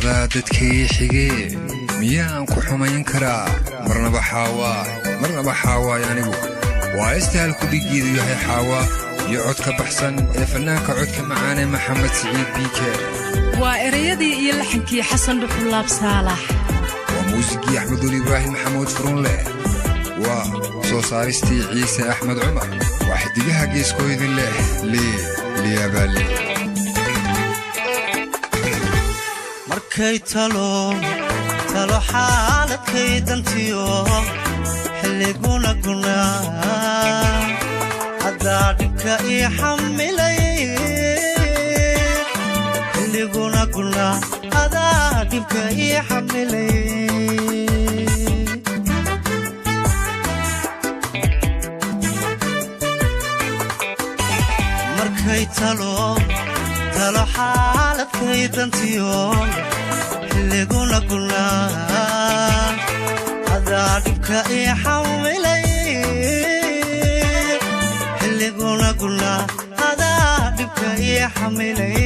dadkii xigee miyaan ku xumayn karaa marnaba xaawaa anigu waa istaal ku dhigiidu yahay xaawaa iyo codka baxsan ee fanaanka codka macaane maxamed siciid biike waa erayadii iyo laxankii xasan dhuxulaab saalax waa muusigii axmed weli ibraahim maxamuud furunleh waa soo saaristii ciise axmed cumar waa xidigaha geeskoydin leh liyabaali markay talo xaaladkay dantiyo xilliguna haddaa dhibka ii xamilay xilliguna adaa dhibka ii xamilay markay talo xaaladkay dantiyo xilliguna adaa dhibka ii xamilay xilliguna adaa dhibka ii xamilay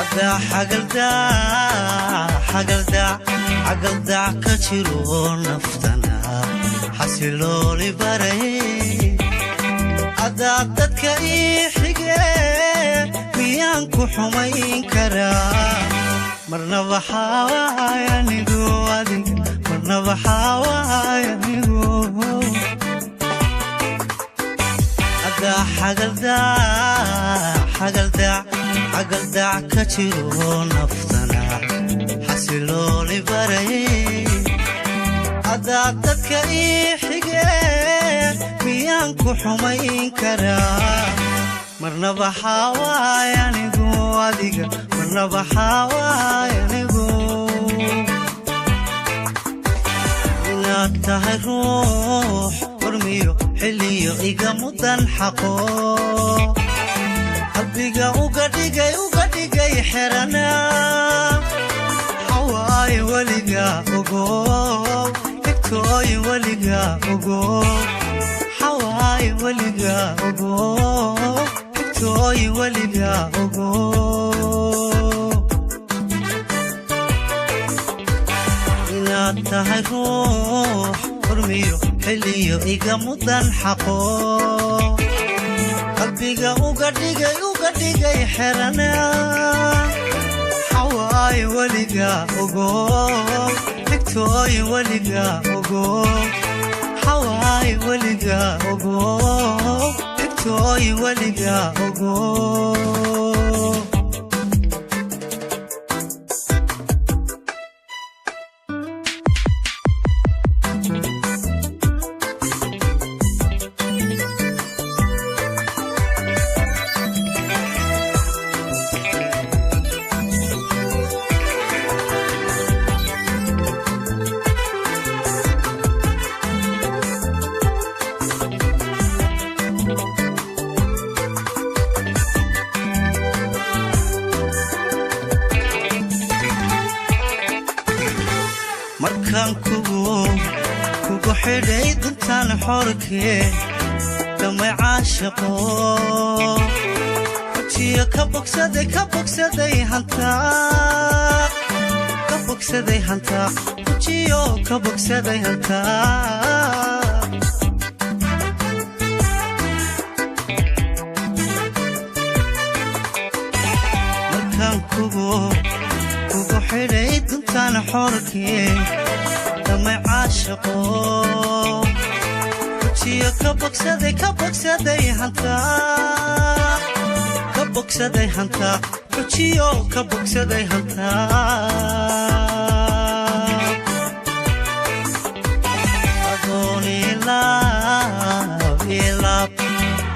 adaa xagaldac ka jiro naftana xasilooli baray adaa dadka ii xigee miyaan ku xumayn karaa marnaba xaaway anigu adig marnaba xaaway anigu adaa xagaldac ka jiro naftana xasilooli baray adaa dadka ii xigee miyaan ku xumayn karaa marnaba xaaway anigu adiga marnaba xaaway anigu inaad tahay ruux hormiyo xilliyo iga mudan xaqo qalbiga uga dhigay xerana xawaay weliga ogo egtooy weliga ogo xawaay weliga ogo egtooy weliga ogo inaad tahay ruux hormiyo xilliyo iga mudan xaqo qalbiga uga dhigay xerana xawaay weliga ogo egtooy weliga ogo xawaay weliga ogo egtooy weliga ogo markaan kugu xidhay duntaan xorkee damay caashaqo wajiyo ka bogsaday hantaa wajiyo ka bogsaday hantaa markaan kugu xidhay duntaan xorkee damay caashaqo wajiyo ka bogsaday hantaa wajiyo ka bogsaday hantaa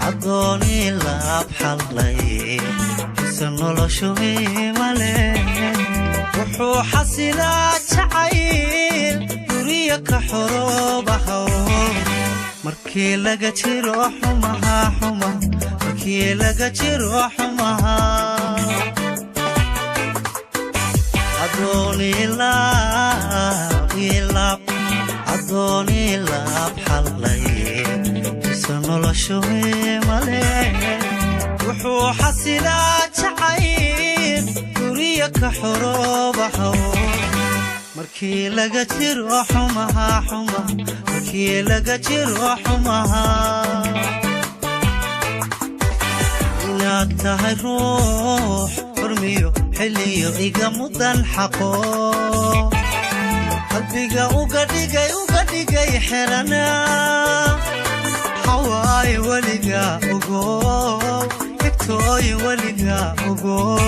adooni laab xallay isa noloshu imale wuxuu xasilaa jacayl duriya ka xoroobahaw markii laga jiro xumaha markii laga jiro xumaha adooni laab xallay isa noloshu imale wuxuu xasilaa jacayl guriya ka xoroobaxo markii laga jiro xumaha markii laga jiro xumaha inaad tahay ruux xurmiyo xilliyo iga mudan xaqo qalbiga uga dhigay xirana حواي ولقى أقول كتوي ولقى أقول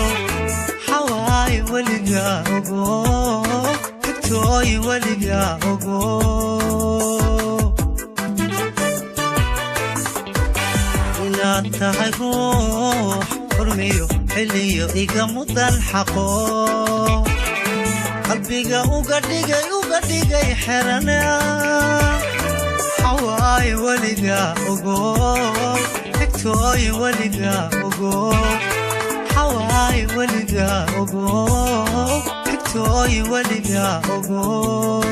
حواي ولقى أقول كتوي ولقى أقول إلا تهي روح حرميو حليو إيقا مدن حقو قلبي أقدقي حرنا حواي ولقى أقول كتوي ولقى أقول حواي ولقى أقول كتوي ولقى أقول